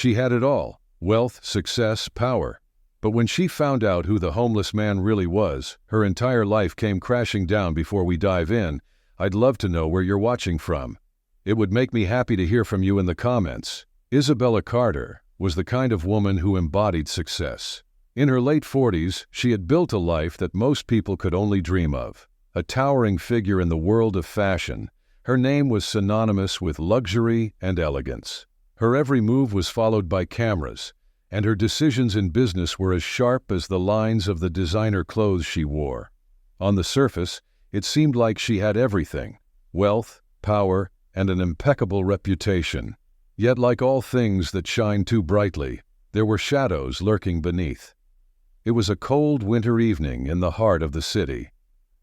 She had it all: wealth, success, power. But when she found out who the homeless man really was, her entire life came crashing down. Before we dive in, I'd love to know where you're watching from. It would make me happy to hear from you in the comments. Isabella Carter was the kind of woman who embodied success. In her late 40s, she had built a life that most people could only dream of. A towering figure in the world of fashion, her name was synonymous with luxury and elegance. Her every move was followed by cameras, and her decisions in business were as sharp as the lines of the designer clothes she wore. On the surface, it seemed like she had everything: wealth, power, and an impeccable reputation. Yet, like all things that shine too brightly, there were shadows lurking beneath. It was a cold winter evening in the heart of the city.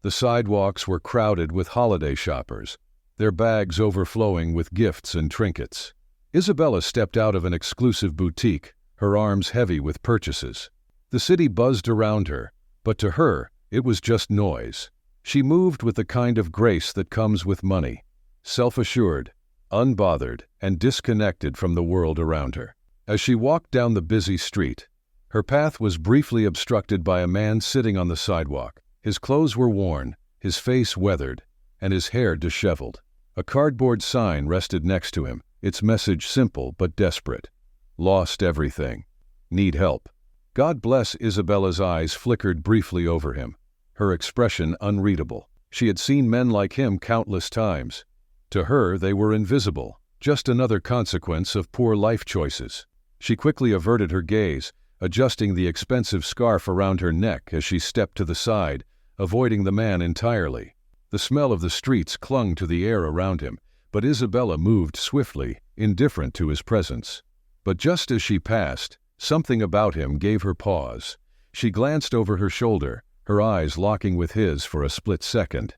The sidewalks were crowded with holiday shoppers, their bags overflowing with gifts and trinkets. Isabella stepped out of an exclusive boutique, her arms heavy with purchases. The city buzzed around her, but to her, it was just noise. She moved with the kind of grace that comes with money, self-assured, unbothered, and disconnected from the world around her. As she walked down the busy street, her path was briefly obstructed by a man sitting on the sidewalk. His clothes were worn, his face weathered, and his hair disheveled. A cardboard sign rested next to him, its message simple but desperate: "Lost everything. Need help." God bless Isabella's eyes flickered briefly over him, her expression unreadable. She had seen men like him countless times. To her, they were invisible, just another consequence of poor life choices. She quickly averted her gaze, adjusting the expensive scarf around her neck as she stepped to the side, avoiding the man entirely. The smell of the streets clung to the air around him, but Isabella moved swiftly, indifferent to his presence. But just as she passed, something about him gave her pause. She glanced over her shoulder, her eyes locking with his for a split second.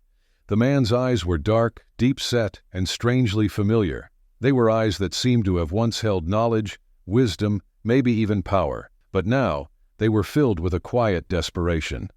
The man's eyes were dark, deep-set, and strangely familiar. They were eyes that seemed to have once held knowledge, wisdom, maybe even power. But now, they were filled with a quiet desperation.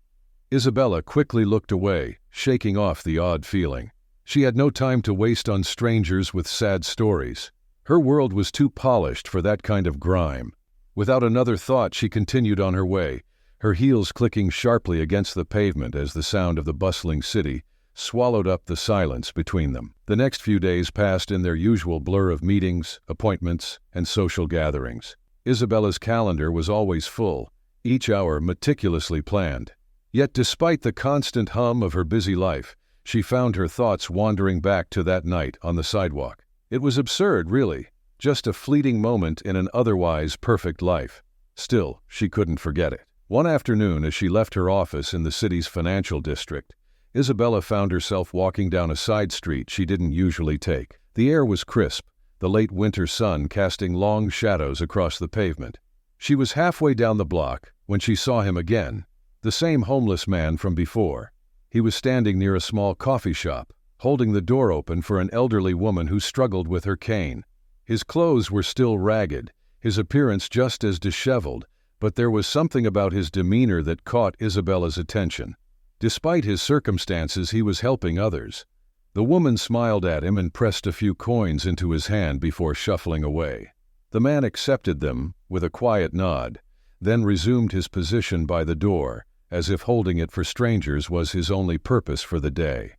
Isabella quickly looked away, shaking off the odd feeling. She had no time to waste on strangers with sad stories. Her world was too polished for that kind of grime. Without another thought, she continued on her way, her heels clicking sharply against the pavement as the sound of the bustling city swallowed up the silence between them. The next few days passed in their usual blur of meetings, appointments, and social gatherings. Isabella's calendar was always full, each hour meticulously planned. Yet despite the constant hum of her busy life, she found her thoughts wandering back to that night on the sidewalk. It was absurd, really, just a fleeting moment in an otherwise perfect life. Still, she couldn't forget it. One afternoon, as she left her office in the city's financial district, Isabella found herself walking down a side street she didn't usually take. The air was crisp, the late winter sun casting long shadows across the pavement. She was halfway down the block when she saw him again, the same homeless man from before. He was standing near a small coffee shop, holding the door open for an elderly woman who struggled with her cane. His clothes were still ragged, his appearance just as disheveled, but there was something about his demeanor that caught Isabella's attention. Despite his circumstances, he was helping others. The woman smiled at him and pressed a few coins into his hand before shuffling away. The man accepted them with a quiet nod, then resumed his position by the door, as if holding it for strangers was his only purpose for the day.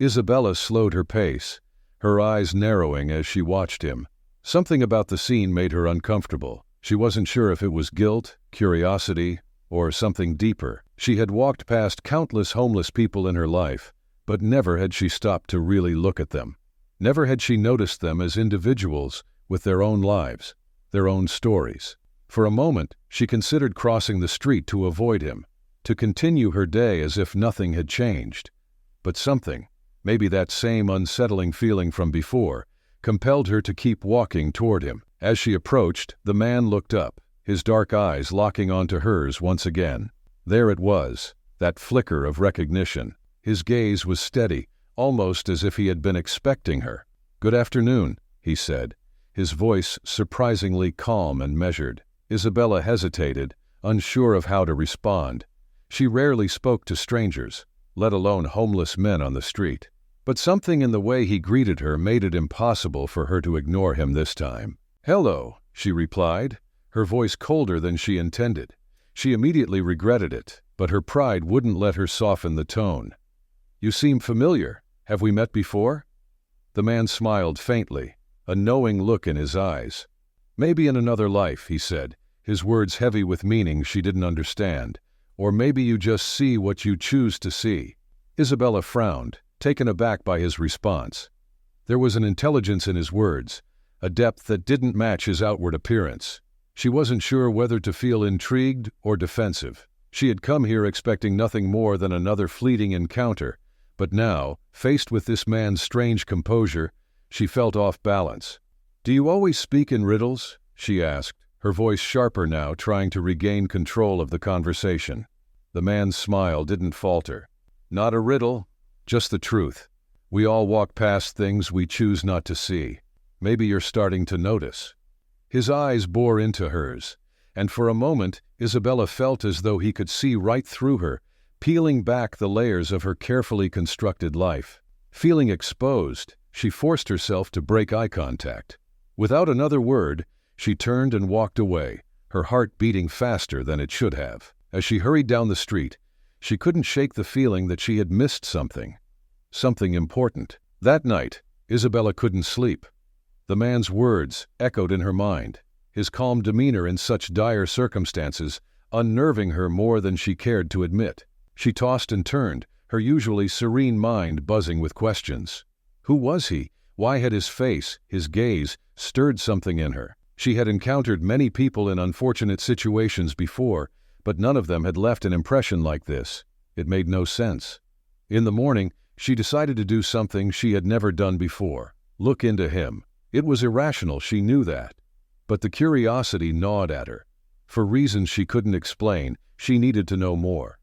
Isabella slowed her pace, her eyes narrowing as she watched him. Something about the scene made her uncomfortable. She wasn't sure if it was guilt, curiosity, or something deeper. She had walked past countless homeless people in her life, but never had she stopped to really look at them. Never had she noticed them as individuals with their own lives, their own stories. For a moment, she considered crossing the street to avoid him, to continue her day as if nothing had changed. But something, maybe that same unsettling feeling from before, compelled her to keep walking toward him. As she approached, the man looked up, his dark eyes locking onto hers once again. There it was, that flicker of recognition. His gaze was steady, almost as if he had been expecting her. "Good afternoon," he said, his voice surprisingly calm and measured. Isabella hesitated, unsure of how to respond. She rarely spoke to strangers, let alone homeless men on the street. But something in the way he greeted her made it impossible for her to ignore him this time. "Hello," she replied, her voice colder than she intended. She immediately regretted it, but her pride wouldn't let her soften the tone. "You seem familiar. Have we met before?" The man smiled faintly, a knowing look in his eyes. "Maybe in another life," he said, his words heavy with meaning she didn't understand. "Or maybe you just see what you choose to see." Isabella frowned, taken aback by his response. There was an intelligence in his words, a depth that didn't match his outward appearance. She wasn't sure whether to feel intrigued or defensive. She had come here expecting nothing more than another fleeting encounter, but now, faced with this man's strange composure, she felt off balance. "Do you always speak in riddles?" she asked, her voice sharper now, trying to regain control of the conversation. The man's smile didn't falter. "Not a riddle, just the truth. We all walk past things we choose not to see. Maybe you're starting to notice." His eyes bore into hers, and for a moment Isabella felt as though he could see right through her, peeling back the layers of her carefully constructed life. Feeling exposed, she forced herself to break eye contact. Without another word, she turned and walked away, her heart beating faster than it should have. As she hurried down the street, she couldn't shake the feeling that she had missed something important. That night, Isabella couldn't sleep. The man's words echoed in her mind, his calm demeanor in such dire circumstances unnerving her more than she cared to admit. She tossed and turned, her usually serene mind buzzing with questions. Who was he? Why had his face, his gaze, stirred something in her? She had encountered many people in unfortunate situations before, but none of them had left an impression like this. It made no sense. In the morning, she decided to do something she had never done before: look into him. It was irrational, she knew that. But the curiosity gnawed at her. For reasons she couldn't explain, she needed to know more.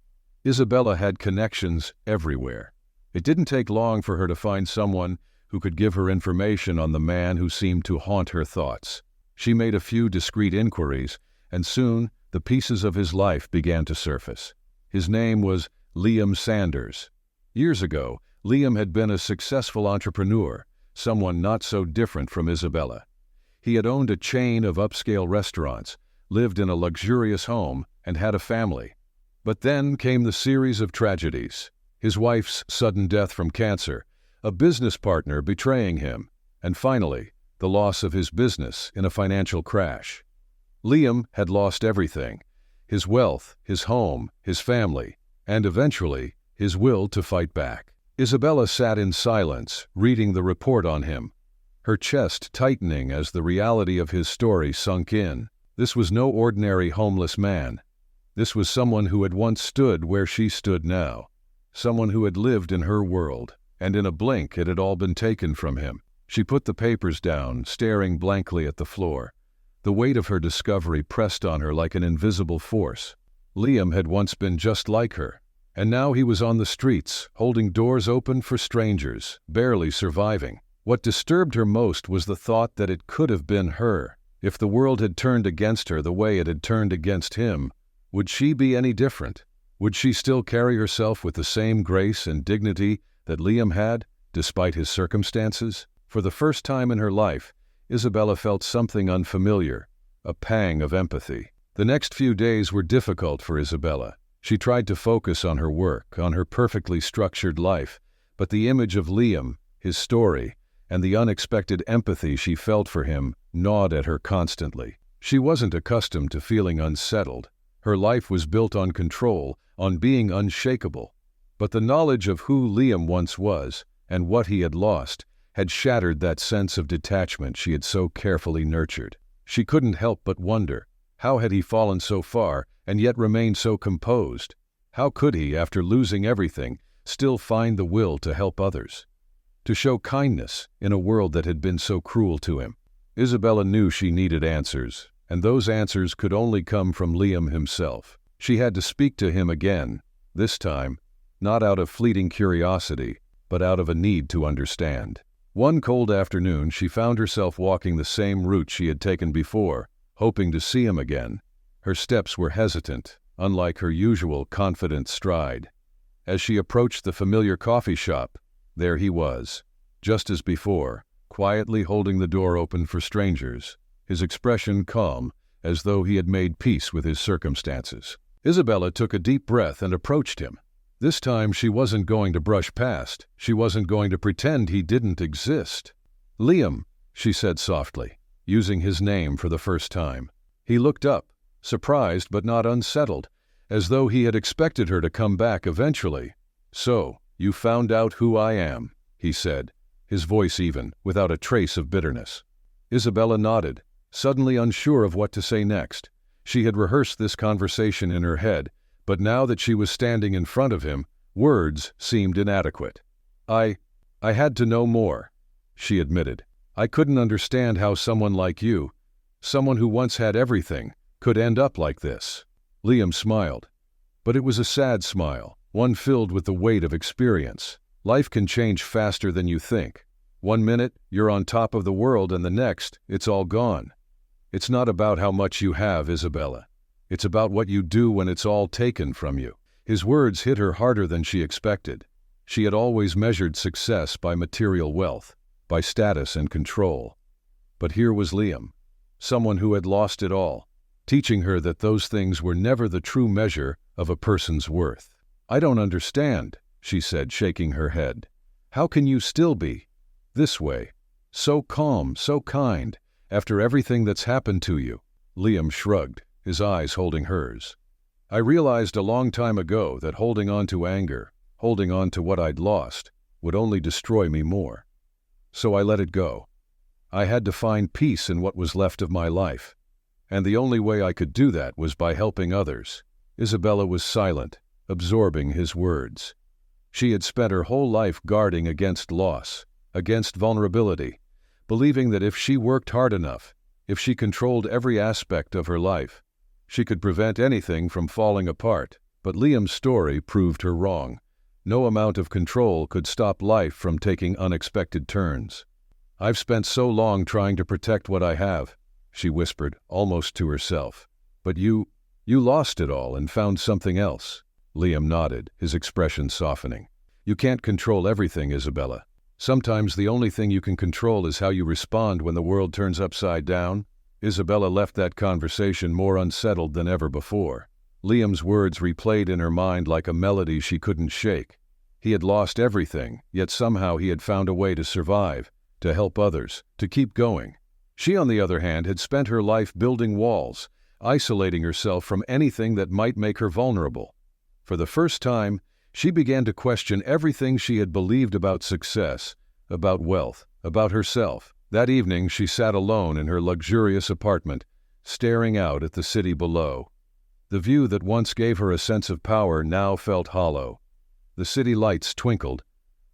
Isabella had connections everywhere. It didn't take long for her to find someone who could give her information on the man who seemed to haunt her thoughts. She made a few discreet inquiries, and soon the pieces of his life began to surface. His name was Liam Sanders. Years ago, Liam had been a successful entrepreneur, someone not so different from Isabella. He had owned a chain of upscale restaurants, lived in a luxurious home, and had a family. But then came the series of tragedies: his wife's sudden death from cancer, a business partner betraying him, and finally, the loss of his business in a financial crash. Liam had lost everything: his wealth, his home, his family, and eventually, his will to fight back. Isabella sat in silence, reading the report on him, her chest tightening as the reality of his story sunk in. This was no ordinary homeless man. This was someone who had once stood where she stood now, someone who had lived in her world, and in a blink it had all been taken from him. She put the papers down, staring blankly at the floor. The weight of her discovery pressed on her like an invisible force. Liam had once been just like her, and now he was on the streets, holding doors open for strangers, barely surviving. What disturbed her most was the thought that it could have been her. If the world had turned against her the way it had turned against him, would she be any different? Would she still carry herself with the same grace and dignity that Liam had, despite his circumstances? For the first time in her life, Isabella felt something unfamiliar, a pang of empathy. The next few days were difficult for Isabella. She tried to focus on her work, on her perfectly structured life, but the image of Liam, his story, and the unexpected empathy she felt for him gnawed at her constantly. She wasn't accustomed to feeling unsettled. Her life was built on control, on being unshakable. But the knowledge of who Liam once was, and what he had lost, had shattered that sense of detachment she had so carefully nurtured. She couldn't help but wonder, how had he fallen so far and yet remained so composed? How could he, after losing everything, still find the will to help others, to show kindness in a world that had been so cruel to him? Isabella knew she needed answers, and those answers could only come from Liam himself. She had to speak to him again, this time, not out of fleeting curiosity, but out of a need to understand. One cold afternoon, she found herself walking the same route she had taken before, hoping to see him again. Her steps were hesitant, unlike her usual confident stride. As she approached the familiar coffee shop, there he was, just as before, quietly holding the door open for strangers, his expression calm, as though he had made peace with his circumstances. Isabella took a deep breath and approached him. This time she wasn't going to brush past. She wasn't going to pretend he didn't exist. "Liam," she said softly, using his name for the first time. He looked up, surprised but not unsettled, as though he had expected her to come back eventually. "So, you found out who I am," he said, his voice even, without a trace of bitterness. Isabella nodded, suddenly unsure of what to say next. She had rehearsed this conversation in her head, but now that she was standing in front of him, words seemed inadequate. I had to know more," she admitted. "I couldn't understand how someone like you, someone who once had everything, could end up like this." Liam smiled. But it was a sad smile, one filled with the weight of experience. Life can change faster than you think. One minute, you're on top of the world, and the next, it's all gone. It's not about how much you have, Isabella. It's about what you do when it's all taken from you. His words hit her harder than she expected. She had always measured success by material wealth, by status and control. But here was Liam, someone who had lost it all, teaching her that those things were never the true measure of a person's worth. "I don't understand," she said, shaking her head. "How can you still be this way, so calm, so kind, after everything that's happened to you?" Liam shrugged, his eyes holding hers. "I realized a long time ago that holding on to anger, holding on to what I'd lost, would only destroy me more. So I let it go. I had to find peace in what was left of my life. And the only way I could do that was by helping others." Isabella was silent, absorbing his words. She had spent her whole life guarding against loss, against vulnerability, believing that if she worked hard enough, if she controlled every aspect of her life, she could prevent anything from falling apart. But Liam's story proved her wrong. No amount of control could stop life from taking unexpected turns. "I've spent so long trying to protect what I have," she whispered, almost to herself. "But you lost it all and found something else." Liam nodded, his expression softening. "You can't control everything, Isabella. Sometimes the only thing you can control is how you respond when the world turns upside down." Isabella left that conversation more unsettled than ever before. Liam's words replayed in her mind like a melody she couldn't shake. He had lost everything, yet somehow he had found a way to survive, to help others, to keep going. She, on the other hand, had spent her life building walls, isolating herself from anything that might make her vulnerable. For the first time, she began to question everything she had believed about success, about wealth, about herself. That evening she sat alone in her luxurious apartment, staring out at the city below. The view that once gave her a sense of power now felt hollow. The city lights twinkled,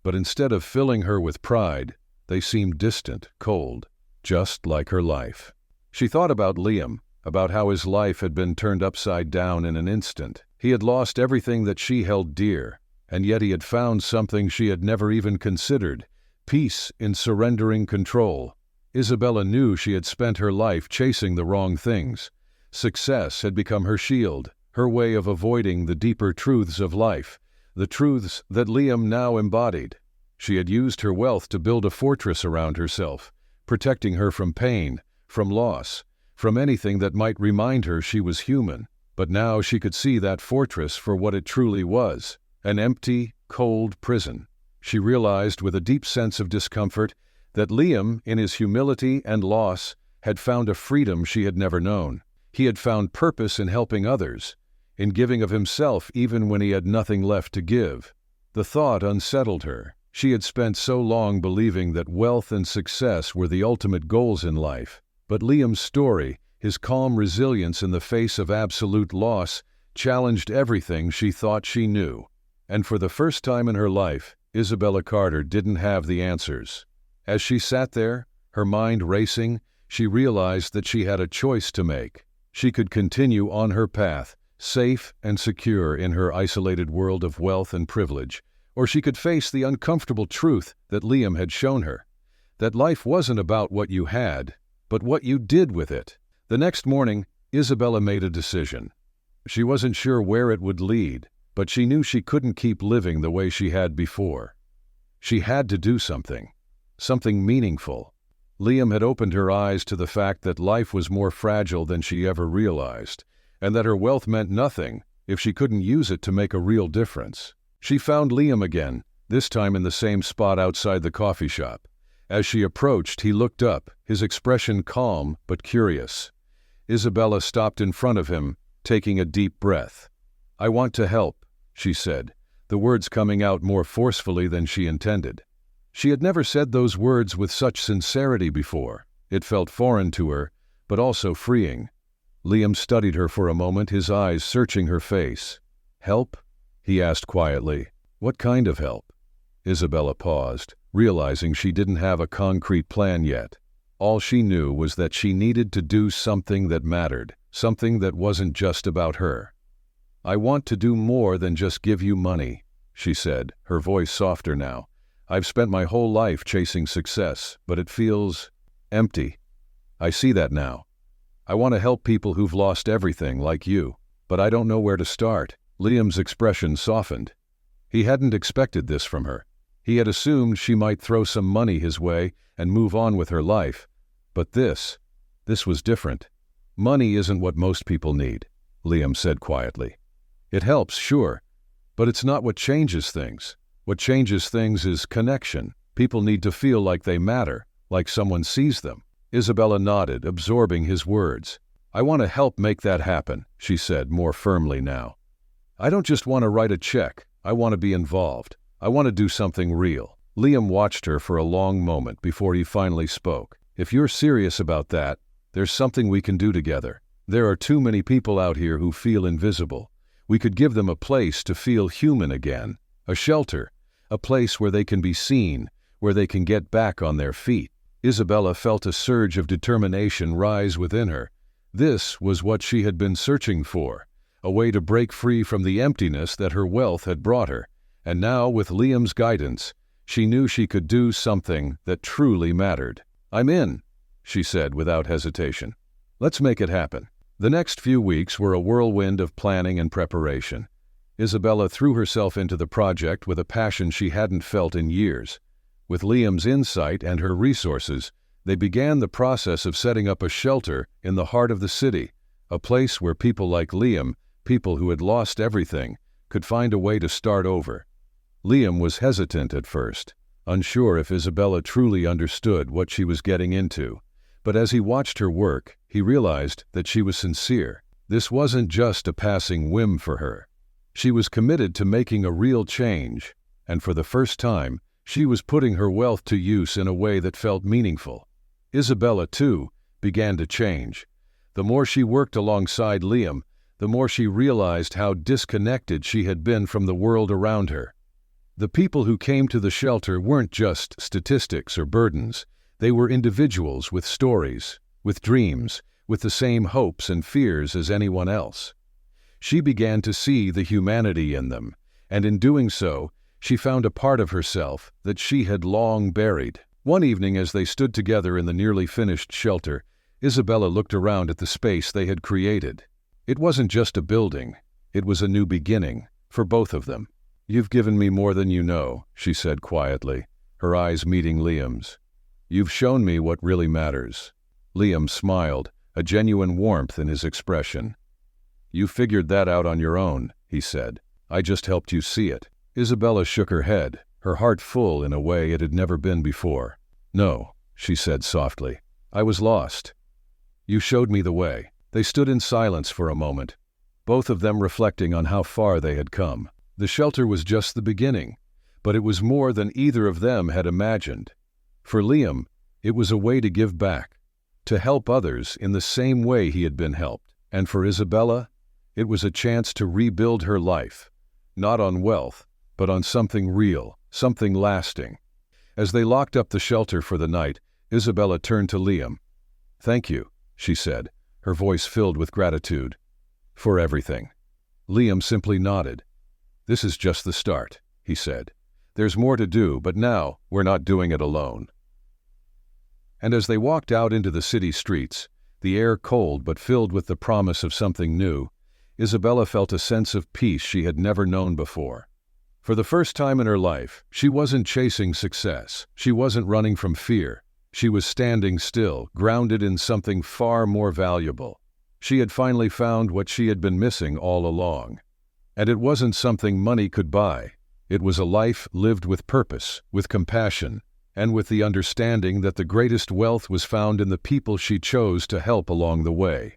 but instead of filling her with pride, they seemed distant, cold, just like her life. She thought about Liam, about how his life had been turned upside down in an instant. He had lost everything that she held dear, and yet he had found something she had never even considered: peace in surrendering control. Isabella knew she had spent her life chasing the wrong things. Success had become her shield, her way of avoiding the deeper truths of life, the truths that Liam now embodied. She had used her wealth to build a fortress around herself, protecting her from pain, from loss, from anything that might remind her she was human. But now she could see that fortress for what it truly was: an empty, cold prison. She realized with a deep sense of discomfort that Liam, in his humility and loss, had found a freedom she had never known. He had found purpose in helping others, in giving of himself even when he had nothing left to give. The thought unsettled her. She had spent so long believing that wealth and success were the ultimate goals in life. But Liam's story, his calm resilience in the face of absolute loss, challenged everything she thought she knew. And for the first time in her life, Isabella Carter didn't have the answers. As she sat there, her mind racing, she realized that she had a choice to make. She could continue on her path, safe and secure in her isolated world of wealth and privilege, or she could face the uncomfortable truth that Liam had shown her: that life wasn't about what you had, but what you did with it. The next morning, Isabella made a decision. She wasn't sure where it would lead, but she knew she couldn't keep living the way she had before. She had to do something meaningful. Liam had opened her eyes to the fact that life was more fragile than she ever realized, and that her wealth meant nothing if she couldn't use it to make a real difference. She found Liam again, this time in the same spot outside the coffee shop. As she approached, he looked up, his expression calm but curious. Isabella stopped in front of him, taking a deep breath. "I want to help," she said, the words coming out more forcefully than she intended. She had never said those words with such sincerity before. It felt foreign to her, but also freeing. Liam studied her for a moment, his eyes searching her face. "Help?" he asked quietly. "What kind of help?" Isabella paused, realizing she didn't have a concrete plan yet. All she knew was that she needed to do something that mattered, something that wasn't just about her. "I want to do more than just give you money," she said, her voice softer now. "I've spent my whole life chasing success, but it feels empty. I see that now. I want to help people who've lost everything, like you, but I don't know where to start." Liam's expression softened. He hadn't expected this from her. He had assumed she might throw some money his way and move on with her life. But this was different. "Money isn't what most people need," Liam said quietly. "It helps, sure, but it's not what changes things. What changes things is connection. People need to feel like they matter, like someone sees them." Isabella nodded, absorbing his words. "I want to help make that happen," she said more firmly now. "I don't just want to write a check. I want to be involved. I want to do something real." Liam watched her for a long moment before he finally spoke. "If you're serious about that, there's something we can do together. There are too many people out here who feel invisible. We could give them a place to feel human again, a shelter, a place where they can be seen, where they can get back on their feet." Isabella felt a surge of determination rise within her. This was what she had been searching for, a way to break free from the emptiness that her wealth had brought her. And now, with Liam's guidance, she knew she could do something that truly mattered. "I'm in," she said without hesitation. "Let's make it happen." The next few weeks were a whirlwind of planning and preparation. Isabella threw herself into the project with a passion she hadn't felt in years. With Liam's insight and her resources, they began the process of setting up a shelter in the heart of the city, a place where people like Liam, people who had lost everything, could find a way to start over. Liam was hesitant at first, unsure if Isabella truly understood what she was getting into. But as he watched her work, he realized that she was sincere. This wasn't just a passing whim for her. She was committed to making a real change, and for the first time, she was putting her wealth to use in a way that felt meaningful. Isabella, too, began to change. The more she worked alongside Liam, the more she realized how disconnected she had been from the world around her. The people who came to the shelter weren't just statistics or burdens. They were individuals with stories, with dreams, with the same hopes and fears as anyone else. She began to see the humanity in them, and in doing so, she found a part of herself that she had long buried. One evening, as they stood together in the nearly finished shelter, Isabella looked around at the space they had created. It wasn't just a building, it was a new beginning, for both of them. "You've given me more than you know," she said quietly, her eyes meeting Liam's. "You've shown me what really matters." Liam smiled, a genuine warmth in his expression. "You figured that out on your own," he said. "I just helped you see it." Isabella shook her head, her heart full in a way it had never been before. "No," she said softly. "I was lost. You showed me the way." They stood in silence for a moment, both of them reflecting on how far they had come. The shelter was just the beginning, but it was more than either of them had imagined. For Liam, it was a way to give back, to help others in the same way he had been helped. And for Isabella, it was a chance to rebuild her life, not on wealth, but on something real, something lasting. As they locked up the shelter for the night, Isabella turned to Liam. "Thank you," she said, her voice filled with gratitude. "For everything." Liam simply nodded. "This is just the start," he said. "There's more to do, but now we're not doing it alone." And as they walked out into the city streets, the air cold but filled with the promise of something new, Isabella felt a sense of peace she had never known before. For the first time in her life, she wasn't chasing success. She wasn't running from fear. She was standing still, grounded in something far more valuable. She had finally found what she had been missing all along. And it wasn't something money could buy. It was a life lived with purpose, with compassion, and with the understanding that the greatest wealth was found in the people she chose to help along the way.